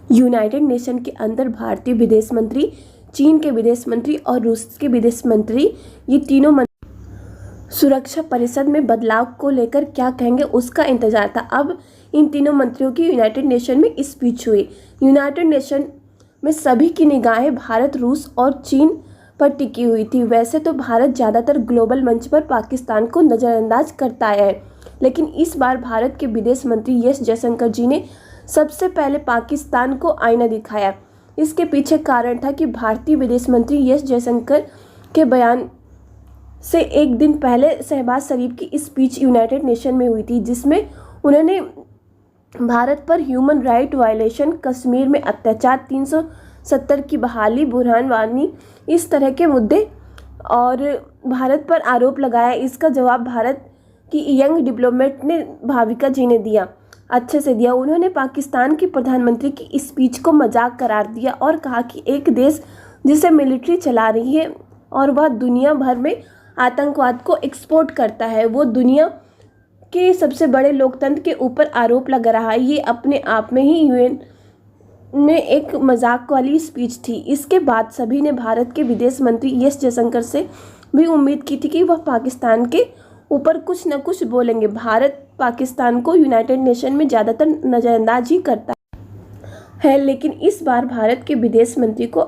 United nation के अंदर भारतीय विदेश मंत्री, चीन के विदेश मंत्री और रूस के विदेश मंत्री, ये तीनों सुरक्षा परिषद में बदलाव को लेकर क्या कहेंगे उसका इंतजार था। अब इन तीनों मंत्रियों की यूनाइटेड नेशन में स्पीच हुई। यूनाइटेड नेशन में सभी की निगाहें भारत, रूस और चीन पर टिकी हुई थी। वैसे तो भारत ज़्यादातर ग्लोबल मंच पर पाकिस्तान को नज़रअंदाज करता आया है, लेकिन इस बार भारत के विदेश मंत्री एस जयशंकर जी ने सबसे पहले पाकिस्तान को आईना दिखाया। इसके पीछे कारण था कि भारतीय विदेश मंत्री एस जयशंकर के बयान से एक दिन पहले शहबाज शरीफ की स्पीच यूनाइटेड नेशन में हुई थी, जिसमें उन्होंने भारत पर ह्यूमन राइट वायलेशन, कश्मीर में अत्याचार, 370 की बहाली, बुरहान वानी, इस तरह के मुद्दे और भारत पर आरोप लगाया। इसका जवाब भारत की यंग डिप्लोमेट ने भाविका जी ने दिया, अच्छे से दिया। उन्होंने पाकिस्तान की प्रधानमंत्री की स्पीच को मजाक करार दिया और कहा कि एक देश जिसे मिलिट्री चला रही है और वह दुनिया भर में आतंकवाद को एक्सपोर्ट करता है, वो दुनिया के सबसे बड़े लोकतंत्र के ऊपर आरोप लगा रहा है। ये अपने आप में ही यूएन में एक मजाक वाली स्पीच थी। इसके बाद सभी ने भारत के विदेश मंत्री एस जयशंकर से भी उम्मीद की थी कि वह पाकिस्तान के ऊपर कुछ न कुछ बोलेंगे। भारत पाकिस्तान को यूनाइटेड नेशन में ज़्यादातर नज़रअंदाज ही करता है, लेकिन इस बार भारत के विदेश मंत्री को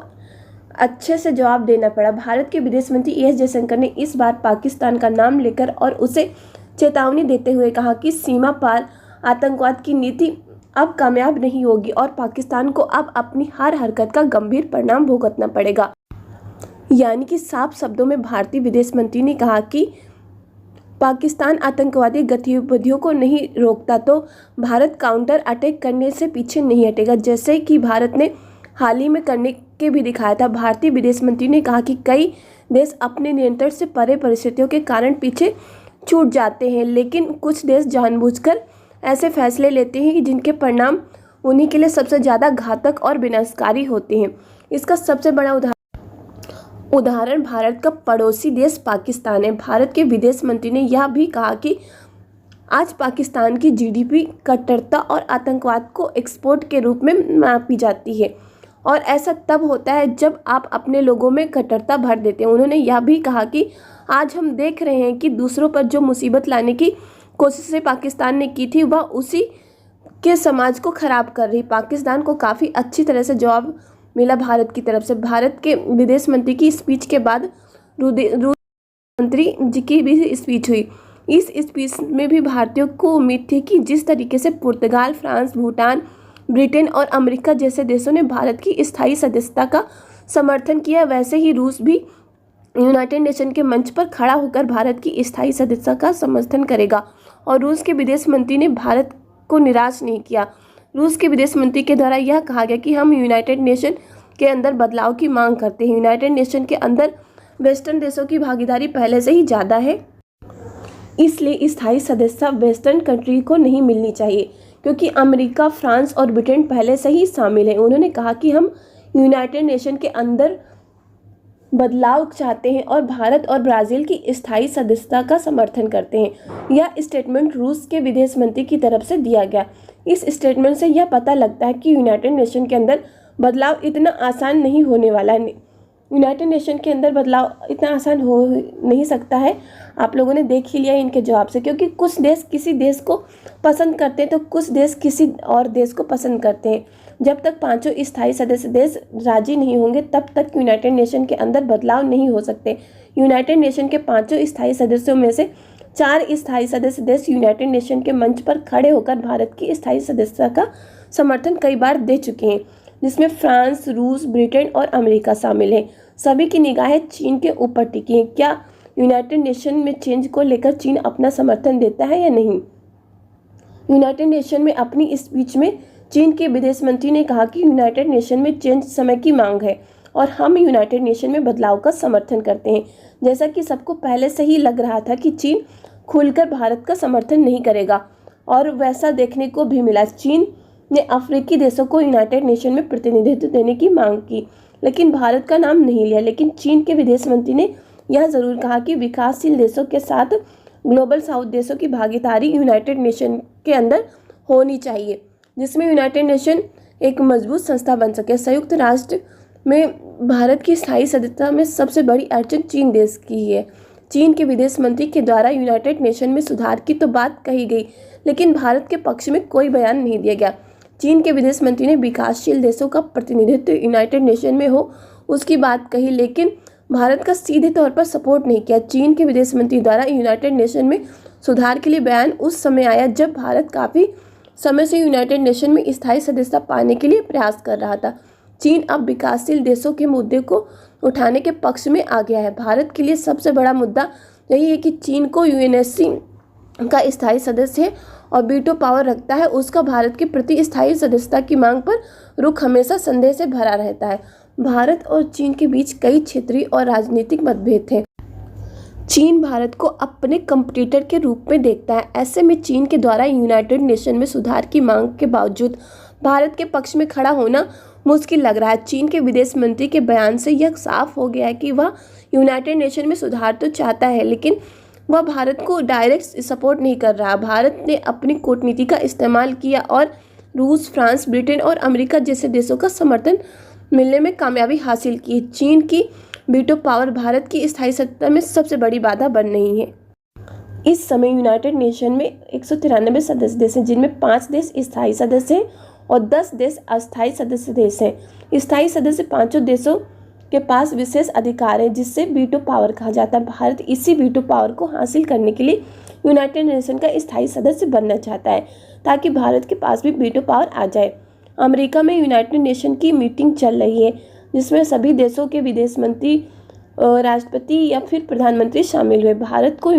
अच्छे से जवाब देना पड़ा। भारत के विदेश मंत्री एस जयशंकर ने इस बार पाकिस्तान का नाम लेकर और उसे चेतावनी देते हुए कहा कि सीमा पार आतंकवाद की नीति अब कामयाब नहीं होगी और पाकिस्तान को अब अपनी हर हरकत का गंभीर परिणाम भुगतना पड़ेगा। यानी कि साफ शब्दों में भारतीय विदेश मंत्री ने कहा कि पाकिस्तान आतंकवादी गतिविधियों को नहीं रोकता तो भारत काउंटर अटैक करने से पीछे नहीं हटेगा, जैसे कि भारत ने हाल ही में करने के भी दिखाया था। भारतीय विदेश मंत्री ने कहा कि कई देश अपने नियंत्रण से परे परिस्थितियों के कारण पीछे छूट जाते हैं, लेकिन कुछ देश जानबूझकर ऐसे फैसले लेते हैं कि जिनके परिणाम उन्हीं के लिए सबसे ज़्यादा घातक और विनाशकारी होते हैं। इसका सबसे बड़ा उदाहरण भारत का पड़ोसी देश पाकिस्तान है। भारत के विदेश मंत्री ने यह भी कहा कि आज पाकिस्तान की जीडीपी कट्टरता और आतंकवाद को एक्सपोर्ट के रूप में मापी जाती है और ऐसा तब होता है जब आप अपने लोगों में कट्टरता भर देते हैं। उन्होंने यह भी कहा कि आज हम देख रहे हैं कि दूसरों पर जो मुसीबत लाने की कोशिशें पाकिस्तान ने की थी वह उसी के समाज को खराब कर रही। पाकिस्तान को काफ़ी अच्छी तरह से जवाब मिला भारत की तरफ से। भारत के विदेश मंत्री की स्पीच के बाद रूस मंत्री जी की भी स्पीच हुई। इस स्पीच में भी भारतीयों को उम्मीद थी कि जिस तरीके से पुर्तगाल, फ्रांस, भूटान, ब्रिटेन और अमेरिका जैसे देशों ने भारत की स्थायी सदस्यता का समर्थन किया, वैसे ही रूस भी यूनाइटेड नेशन के मंच पर खड़ा होकर भारत की स्थायी सदस्यता का समर्थन करेगा। और रूस के विदेश मंत्री ने भारत को निराश नहीं किया। रूस के विदेश मंत्री के द्वारा यह कहा गया कि हम यूनाइटेड नेशन के अंदर बदलाव की मांग करते हैं। यूनाइटेड नेशन के अंदर वेस्टर्न देशों की भागीदारी पहले से ही ज़्यादा है, इसलिए स्थायी सदस्यता वेस्टर्न कंट्री को नहीं मिलनी चाहिए, क्योंकि अमेरिका, फ्रांस और ब्रिटेन पहले से ही शामिल हैं। उन्होंने कहा कि हम यूनाइटेड नेशन के अंदर बदलाव चाहते हैं और भारत और ब्राज़ील की स्थायी सदस्यता का समर्थन करते हैं। यह स्टेटमेंट रूस के विदेश मंत्री की तरफ से दिया गया। इस स्टेटमेंट से यह पता लगता है कि यूनाइटेड नेशन के अंदर बदलाव इतना आसान नहीं होने वाला है। यूनाइटेड नेशन के अंदर बदलाव इतना आसान हो नहीं सकता है। आप लोगों ने देख ही लिया इनके जवाब से, क्योंकि कुछ देश किसी देश को पसंद करते हैं तो कुछ देश किसी और देश को पसंद करते हैं। जब तक पांचों स्थायी सदस्य देश राजी नहीं होंगे तब तक यूनाइटेड नेशन के अंदर बदलाव नहीं हो सकते। यूनाइटेड नेशन के पांचों स्थायी सदस्यों में से 4 स्थायी सदस्य देश यूनाइटेड नेशन के मंच पर खड़े होकर भारत की स्थायी सदस्यता का समर्थन कई बार दे चुके हैं, जिसमें फ्रांस, रूस, ब्रिटेन और अमेरिका शामिल हैं। सभी की निगाहें चीन के ऊपर टिकी हैं। क्या यूनाइटेड नेशन में चेंज को लेकर चीन अपना समर्थन देता है या नहीं? यूनाइटेड नेशन में अपनी स्पीच में चीन के विदेश मंत्री ने कहा कि यूनाइटेड नेशन में चेंज समय की मांग है और हम यूनाइटेड नेशन में बदलाव का समर्थन करते हैं। जैसा कि सबको पहले से ही लग रहा था कि चीन खुलकर भारत का समर्थन नहीं करेगा और वैसा देखने को भी मिला। चीन ने अफ्रीकी देशों को यूनाइटेड नेशन में प्रतिनिधित्व देने की मांग की, लेकिन भारत का नाम नहीं लिया। लेकिन चीन के विदेश मंत्री ने यह जरूर कहा कि विकासशील देशों के साथ ग्लोबल साउथ देशों की भागीदारी यूनाइटेड नेशन के अंदर होनी चाहिए, जिसमें यूनाइटेड नेशन एक मजबूत संस्था बन सके। संयुक्त राष्ट्र में भारत की स्थायी सदस्यता में सबसे बड़ी अड़चन चीन देश की ही है। चीन के विदेश मंत्री के द्वारा यूनाइटेड नेशन में सुधार की तो बात कही गई, लेकिन भारत के पक्ष में कोई बयान नहीं दिया गया। चीन के विदेश मंत्री ने विकासशील देशों का प्रतिनिधित्व यूनाइटेड नेशन में हो उसकी बात कही, लेकिन भारत का सीधे तौर पर सपोर्ट नहीं किया। चीन के विदेश मंत्री द्वारा यूनाइटेड नेशन में सुधार के लिए बयान उस समय आया जब भारत काफ़ी समय से यूनाइटेड नेशन में स्थायी सदस्यता पाने के लिए प्रयास कर रहा था। चीन अब विकासशील देशों के मुद्दे को उठाने के पक्ष में आ गया है। भारत के लिए सबसे बड़ा मुद्दा यही है कि चीन को यूएनएससी का स्थायी सदस्य है और वीटो पावर रखता है। उसका भारत के प्रति स्थायी सदस्यता की मांग पर रुख हमेशा संदेह से भरा रहता है। भारत और चीन के बीच कई क्षेत्रीय और राजनीतिक मतभेद थे। चीन भारत को अपने कंपटीटर के रूप में देखता है। ऐसे में चीन के द्वारा यूनाइटेड नेशन में सुधार की मांग के बावजूद भारत के पक्ष में खड़ा होना मुश्किल लग रहा है। चीन के विदेश मंत्री के बयान से यह साफ हो गया है कि वह यूनाइटेड नेशन में सुधार तो चाहता है, लेकिन वह भारत को डायरेक्ट सपोर्ट नहीं कर रहा। भारत ने अपनी कूटनीति का इस्तेमाल किया और रूस, फ्रांस, ब्रिटेन और अमेरिका जैसे देशों का समर्थन मिलने में कामयाबी हासिल की। चीन की वीटो पावर भारत की स्थायी सत्ता में सबसे बड़ी बाधा बन रही है। इस समय यूनाइटेड नेशन में 193 सदस्य देश हैं, जिनमें 5 देश स्थायी सदस्य हैं और 10 देश अस्थायी सदस्य देश हैं। स्थायी सदस्य 5 देशों के पास विशेष अधिकार है, जिससे वीटो पावर कहा जाता है। भारत इसी वीटो पावर को हासिल करने के लिए यूनाइटेड नेशन का स्थायी सदस्य बनना चाहता है, ताकि भारत के पास भी वीटो पावर आ जाए। अमेरिका में यूनाइटेड नेशन की मीटिंग चल रही है, जिसमें सभी देशों के विदेश मंत्री, राष्ट्रपति या फिर प्रधानमंत्री शामिल हुए। भारत को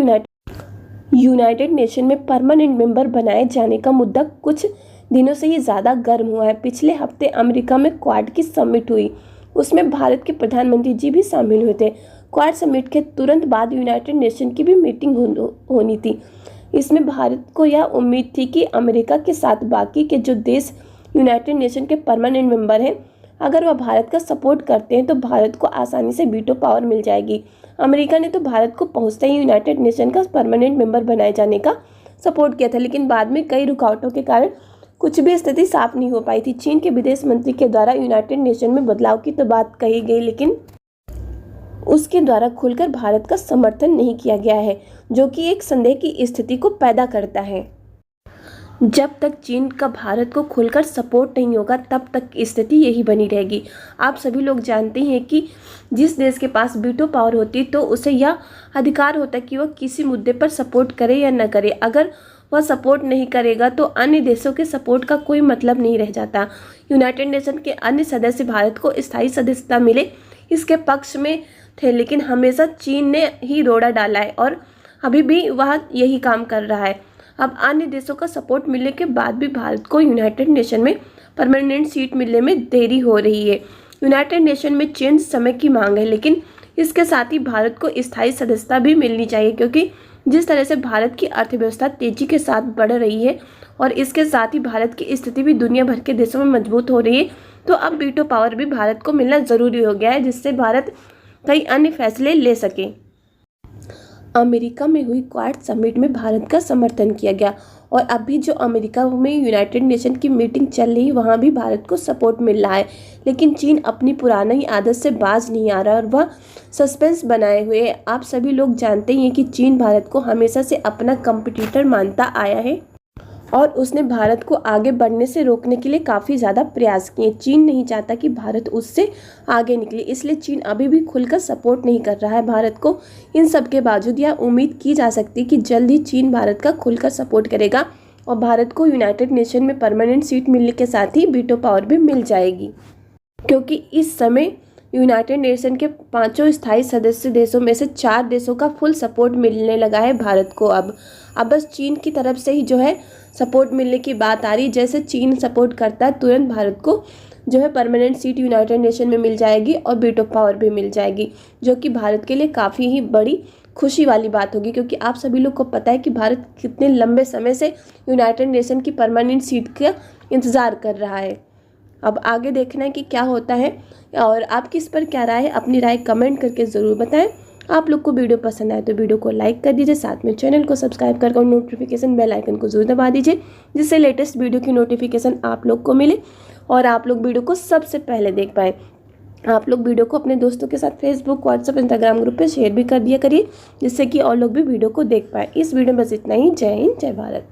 यूनाइटेड नेशन में परमानेंट मेंबर बनाए जाने का मुद्दा कुछ दिनों से ही ज़्यादा गर्म हुआ है। पिछले हफ्ते अमेरिका में क्वाड की समिट हुई, उसमें भारत के प्रधानमंत्री जी भी शामिल हुए थे। क्वाड समिट के तुरंत बाद यूनाइटेड नेशन की भी मीटिंग होनी थी। इसमें भारत को यह उम्मीद थी कि अमेरिका के साथ बाकी के जो देश यूनाइटेड नेशन के परमानेंट मेंबर हैं, अगर वह भारत का सपोर्ट करते हैं तो भारत को आसानी से वीटो पावर मिल जाएगी। अमेरिका ने तो भारत को पहुंचते ही यूनाइटेड नेशन का परमानेंट मेंबर बनाए जाने का सपोर्ट किया था, लेकिन बाद में कई रुकावटों के कारण कुछ भी स्थिति साफ नहीं हो पाई थी। चीन के विदेश मंत्री के द्वारा यूनाइटेड नेशन में बदलाव की तो बात कही गई, लेकिन उसके द्वारा खुलकर भारत का समर्थन नहीं किया गया है, जो कि एक संदेह की स्थिति को पैदा करता है। जब तक चीन का भारत को खुलकर सपोर्ट नहीं होगा, तब तक स्थिति यही बनी रहेगी। आप सभी लोग जानते हैं कि जिस देश के पास वीटो पावर होती है तो उसे यह अधिकार होता है कि वह किसी मुद्दे पर सपोर्ट करे या न करे। अगर वह सपोर्ट नहीं करेगा तो अन्य देशों के सपोर्ट का कोई मतलब नहीं रह जाता। यूनाइटेड नेशन के अन्य सदस्य भारत को स्थायी सदस्यता मिले इसके पक्ष में थे, लेकिन हमेशा चीन ने ही रोड़ा डाला है और अभी भी वह यही काम कर रहा है। अब अन्य देशों का सपोर्ट मिलने के बाद भी भारत को यूनाइटेड नेशन में परमानेंट सीट मिलने में देरी हो रही है। यूनाइटेड नेशन में चेंज समय की मांग है, लेकिन इसके साथ ही भारत को स्थायी सदस्यता भी मिलनी चाहिए, क्योंकि जिस तरह से भारत की अर्थव्यवस्था तेजी के साथ बढ़ रही है और इसके साथ ही भारत की स्थिति भी दुनिया भर के देशों में मजबूत हो रही है, तो अब वीटो पावर भी भारत को मिलना ज़रूरी हो गया है, जिससे भारत कई अन्य फैसले ले सके। अमेरिका में हुई क्वाड समिट में भारत का समर्थन किया गया और अभी जो अमेरिका में यूनाइटेड नेशन की मीटिंग चल रही है, वहाँ भी भारत को सपोर्ट मिल रहा है, लेकिन चीन अपनी पुरानी आदत से बाज नहीं आ रहा और वह सस्पेंस बनाए हुए है। आप सभी लोग जानते हैं कि चीन भारत को हमेशा से अपना कंपटीटर मानता आया है और उसने भारत को आगे बढ़ने से रोकने के लिए काफ़ी ज़्यादा प्रयास किए। चीन नहीं चाहता कि भारत उससे आगे निकले, इसलिए चीन अभी भी खुलकर सपोर्ट नहीं कर रहा है भारत को। इन सब के बावजूद यह उम्मीद की जा सकती है कि जल्द ही चीन भारत का खुलकर सपोर्ट करेगा और भारत को यूनाइटेड नेशन में परमानेंट सीट मिलने के साथ ही वीटो पावर भी मिल जाएगी, क्योंकि इस समय यूनाइटेड नेशन के 5 स्थायी सदस्य देशों में से 4 देशों का फुल सपोर्ट मिलने लगा है भारत को। अब बस चीन की तरफ से ही जो है सपोर्ट मिलने की बात आ रही है। जैसे चीन सपोर्ट करता है, तुरंत भारत को जो है परमानेंट सीट यूनाइटेड नेशन में मिल जाएगी और वीटो पावर भी मिल जाएगी, जो कि भारत के लिए काफ़ी ही बड़ी खुशी वाली बात होगी, क्योंकि आप सभी लोग को पता है कि भारत कितने लंबे समय से यूनाइटेड नेशन की परमानेंट सीट का इंतज़ार कर रहा है। अब आगे देखना है कि क्या होता है और आपकी इस पर क्या राय है, अपनी राय कमेंट करके ज़रूर बताएं। आप लोग को वीडियो पसंद आए तो वीडियो को लाइक कर दीजिए, साथ में चैनल को सब्सक्राइब कर और नोटिफिकेशन बेल आइकन को जरूर दबा दीजिए, जिससे लेटेस्ट वीडियो की नोटिफिकेशन आप लोग को मिले और आप लोग वीडियो को सबसे पहले देख पाएँ। आप लोग वीडियो को अपने दोस्तों के साथ फेसबुक, व्हाट्सएप, इंस्टाग्राम ग्रुप पे शेयर भी कर दिया करिए, जिससे कि और लोग भी वीडियो को देख पाए। इस वीडियो में बस इतना ही। जय हिंद, जय भारत।